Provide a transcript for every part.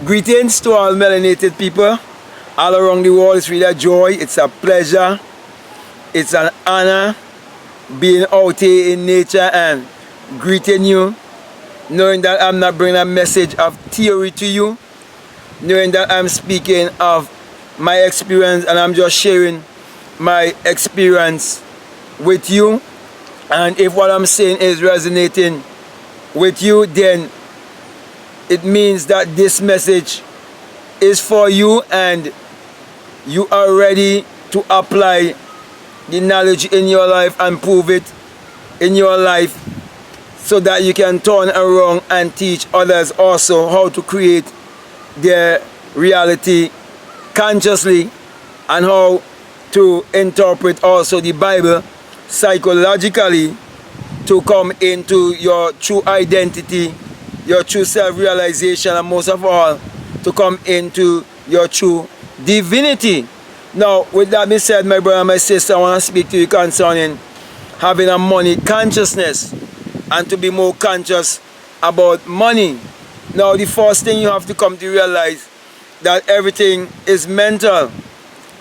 Greetings to all melanated people all around the world. It's really a joy, it's a pleasure, it's an honor being out here in nature and greeting you, knowing that I'm not bringing a message of theory to you, knowing that I'm speaking of my experience and I'm just sharing my experience with you. And if what I'm saying is resonating with you, then it means that this message is for you and you are ready to apply the knowledge in your life and prove it in your life so that you can turn around and teach others also how to create their reality consciously and how to interpret also the Bible psychologically to come into your true identity, your true self-realization, and most of all, to come into your true divinity. Now, with that being said, my brother and my sister, I want to speak to you concerning having a money consciousness and to be more conscious about money. Now, the first thing you have to come to realize that everything is mental,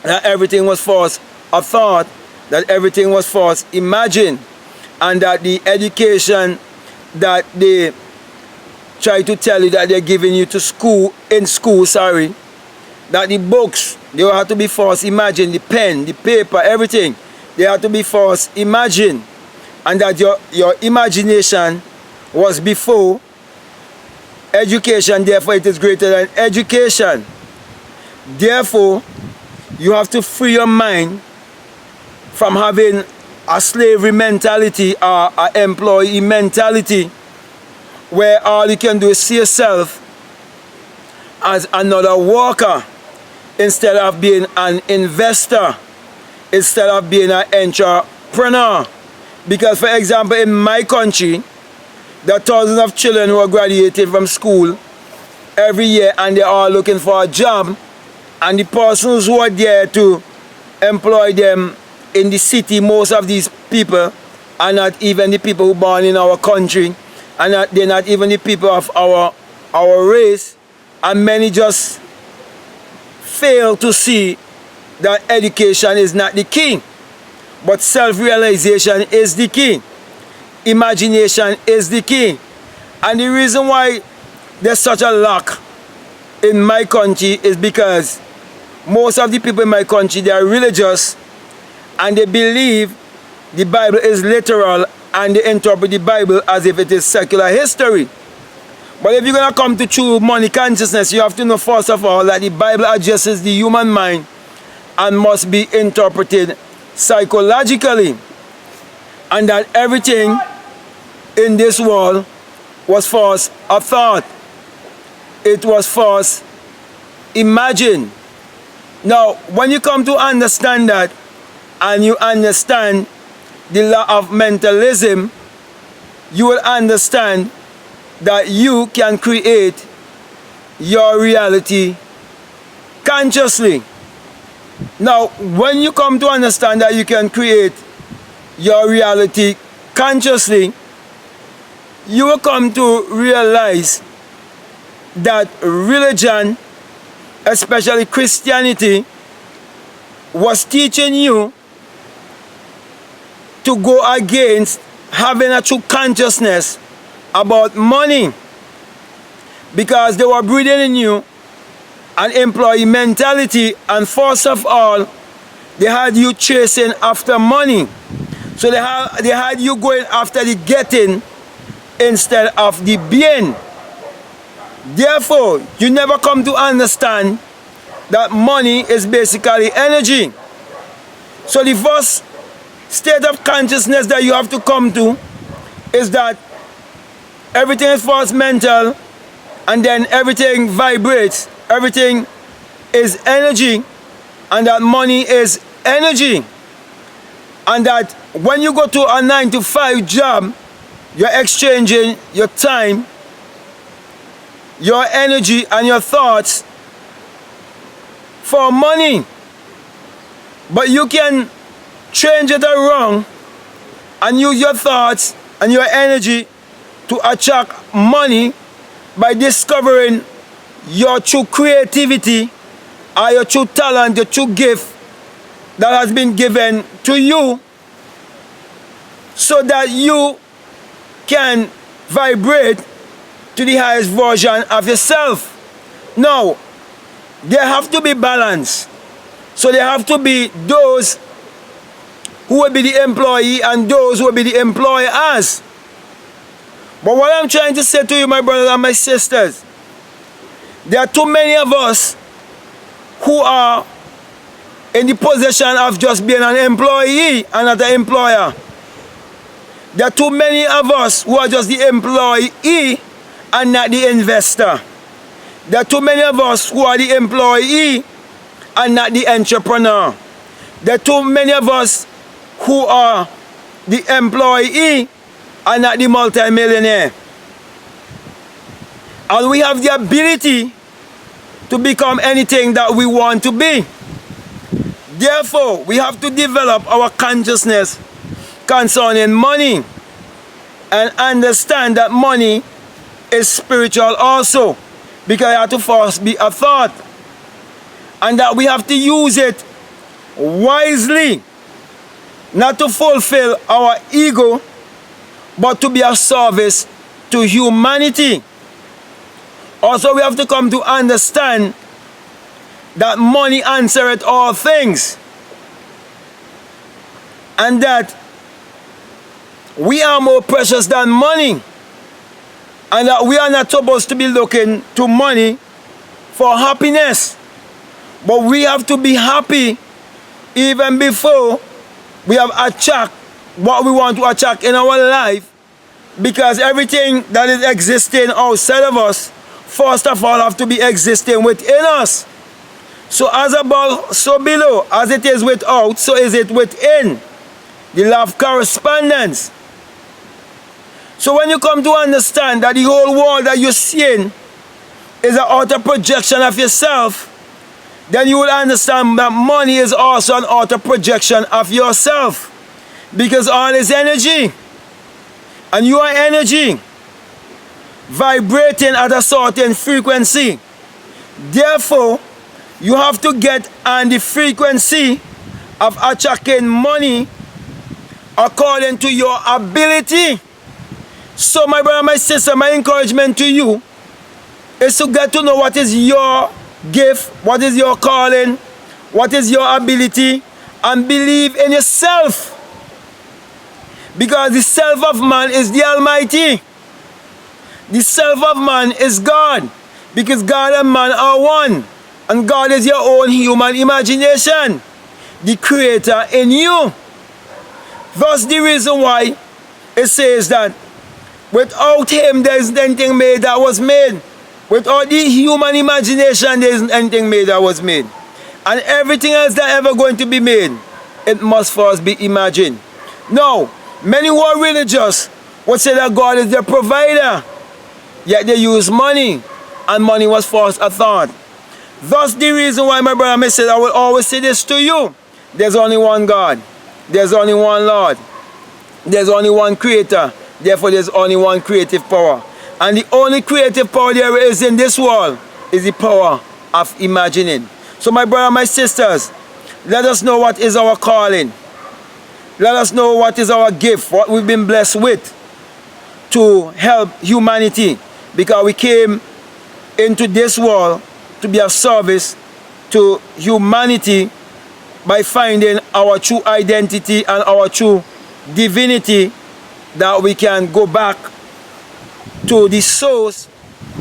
that everything was first a thought, that everything was first imagined, and that the education that they try to tell you that they're giving you to school, that the books, they have to be first imagined, the pen, the paper, everything, they have to be first imagined, and that your imagination was before education, therefore it is greater than education. Therefore, you have to free your mind from having a slavery mentality or an employee mentality where all you can do is see yourself as another worker instead of being an investor, instead of being an entrepreneur. Because, for example, in my country, there are thousands of children who are graduating from school every year and they're all looking for a job, and the persons who are there to employ them in the city, most of these people are not even the people who are born in our country, and they're not even the people of our race, and many just fail to see that education is not the key, but self-realization is the key, imagination is the key. And the reason why there's such a lack in my country is because most of the people in my country, they are religious and they believe the Bible is literal and they interpret the Bible as if it is secular history. But if you're going to come to true money consciousness, you have to know first of all that the Bible addresses the human mind and must be interpreted psychologically, and that everything in this world was first a thought. It was first imagined. Now, when you come to understand that and you understand the law of mentalism, you will understand that you can create your reality consciously. Now, when you come to understand that you can create your reality consciously, you will come to realize that religion, especially Christianity, was teaching you to go against having a true consciousness about money, because they were breeding in you an employee mentality, and first of all, they had you chasing after money. So they had you going after the getting instead of the being. Therefore, you never come to understand that money is basically energy. So the first state of consciousness that you have to come to is that everything is first mental, and then everything vibrates, everything is energy, and that money is energy. And that when you go to a 9-to-5 job, you're exchanging your time, your energy, and your thoughts for money. But you can change it around and use your thoughts and your energy to attract money by discovering your true creativity or your true talent, your true gift that has been given to you, so that you can vibrate to the highest version of yourself. Now, there have to be balance. So there have to be those who will be the employee and those who will be the employers. But what I'm trying to say to you, my brothers and my sisters, there are too many of us who are in the position of just being an employee and not an employer. There are too many of us who are just the employee and not the investor. There are too many of us who are the employee and not the entrepreneur. There are too many of us who are the employee and not the multimillionaire. And we have the ability to become anything that we want to be. Therefore, we have to develop our consciousness concerning money and understand that money is spiritual also, because it has to first be a thought, and that we have to use it wisely, not to fulfill our ego, but to be of service to humanity. Also, we have to come to understand that money answereth all things, and that we are more precious than money, and that we are not supposed to be looking to money for happiness, but we have to be happy even before we have achieved what we want to achieve in our life, because everything that is existing outside of us, first of all, have to be existing within us. So as above, so below, as it is without, so is it within. The law of correspondence. So when you come to understand that the whole world that you're seeing is an outer projection of yourself, then you will understand that money is also an outer projection of yourself, because all is energy, and you are energy vibrating at a certain frequency. Therefore, you have to get on the frequency of attracting money according to your ability. So my brother, my sister, my encouragement to you is to get to know what is your gift, what is your calling, what is your ability, and believe in yourself. Because the self of man is the Almighty. The self of man is God, because God and man are one, and God is your own human imagination, the creator in you. Thus the reason why it says that without him there isn't anything made that was made. Without the human imagination there isn't anything made that was made. And everything else that ever going to be made, it must first be imagined. Now, many who are religious would say that God is their provider, yet they use money, and money was first a thought. Thus the reason why, my brother, I will always say this to you: there's only one God, there's only one Lord, there's only one creator, therefore there's only one creative power. And the only creative power there is in this world is the power of imagining. So my brother, my sisters, let us know what is our calling. Let us know what is our gift, what we've been blessed with to help humanity, because we came into this world to be of service to humanity by finding our true identity and our true divinity, that we can go back to the source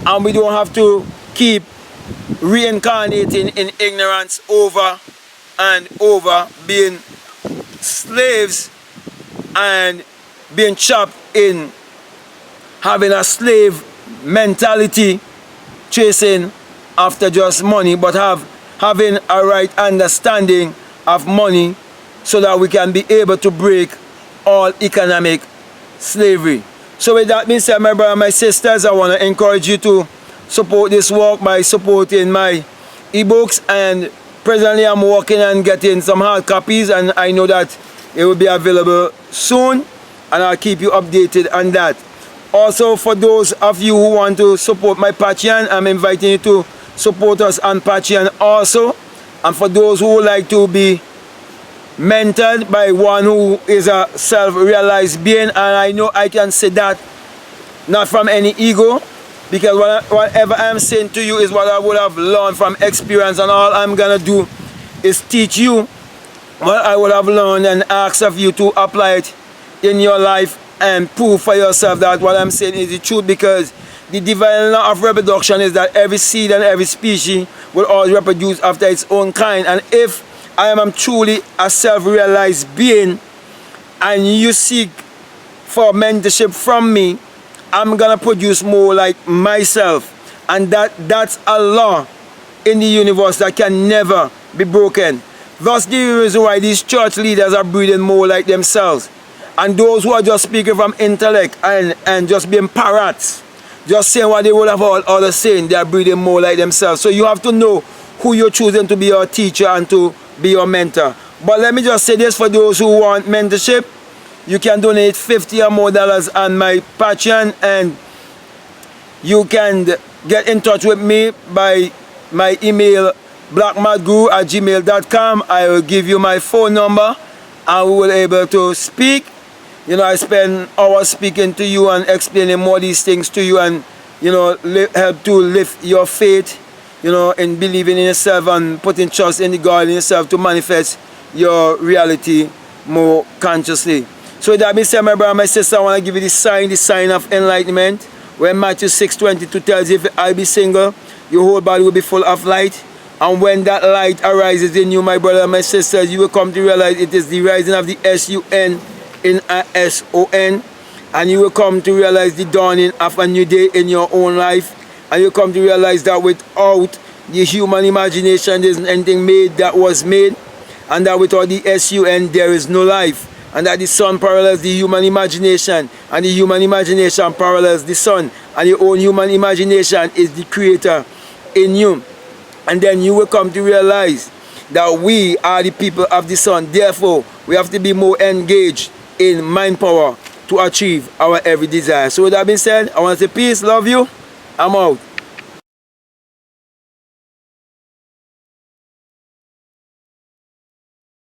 and we don't have to keep reincarnating in ignorance over and over, being slaves and being trapped in having a slave mentality, chasing after just money, but having a right understanding of money, so that we can be able to break all economic slavery. So with that being said, my brother, my sisters, I want to encourage you to support this work by supporting my ebooks, and presently I'm working on getting some hard copies, and I know that it will be available soon, and I'll keep you updated on that. Also, for those of you who want to support my Patreon, I'm inviting you to support us on Patreon also. And for those who would like to be mentored by one who is a self-realized being, and I know I can say that not from any ego, because whatever I'm saying to you is what I would have learned from experience, and all I'm gonna do is teach you what I would have learned and ask of you to apply it in your life and prove for yourself that what I'm saying is the truth, because the divine law of reproduction is that every seed and every species will always reproduce after its own kind. And if I am truly a self-realized being and you seek for mentorship from me, I'm gonna produce more like myself. And that's a law in the universe that can never be broken. Thus the reason why these church leaders are breeding more like themselves. And those who are just speaking from intellect and just being parrots, just saying what they would have all others saying, they are breeding more like themselves. So you have to know who you're choosing to be your teacher and to be your mentor. But let me just say this, for those who want mentorship, you can donate $50 or more on my Patreon, and you can get in touch with me by my email blackmadguru@gmail.com. I will give you my phone number and we will be able to speak. You know, I spend hours speaking to you and explaining more these things to you, and you know, help to lift your faith, you know, in believing in yourself and putting trust in the God in yourself to manifest your reality more consciously. So with that being said, my brother, my sister, I want to give you the sign of enlightenment, where Matthew 6:22 tells you, if I be single, your whole body will be full of light. And when that light arises in you, my brother and my sisters, you will come to realize it is the rising of the S-U-N in a S-O-N. And you will come to realize the dawning of a new day in your own life. And you come to realize that without the human imagination, there isn't anything made that was made. And that without the S-U-N, there is no life. And that the sun parallels the human imagination, and the human imagination parallels the sun, and your own human imagination is the creator in you. And then you will come to realize that we are the people of the sun. Therefore, we have to be more engaged in mind power to achieve our every desire. So with that being said, I want to say peace, love you, I'm out.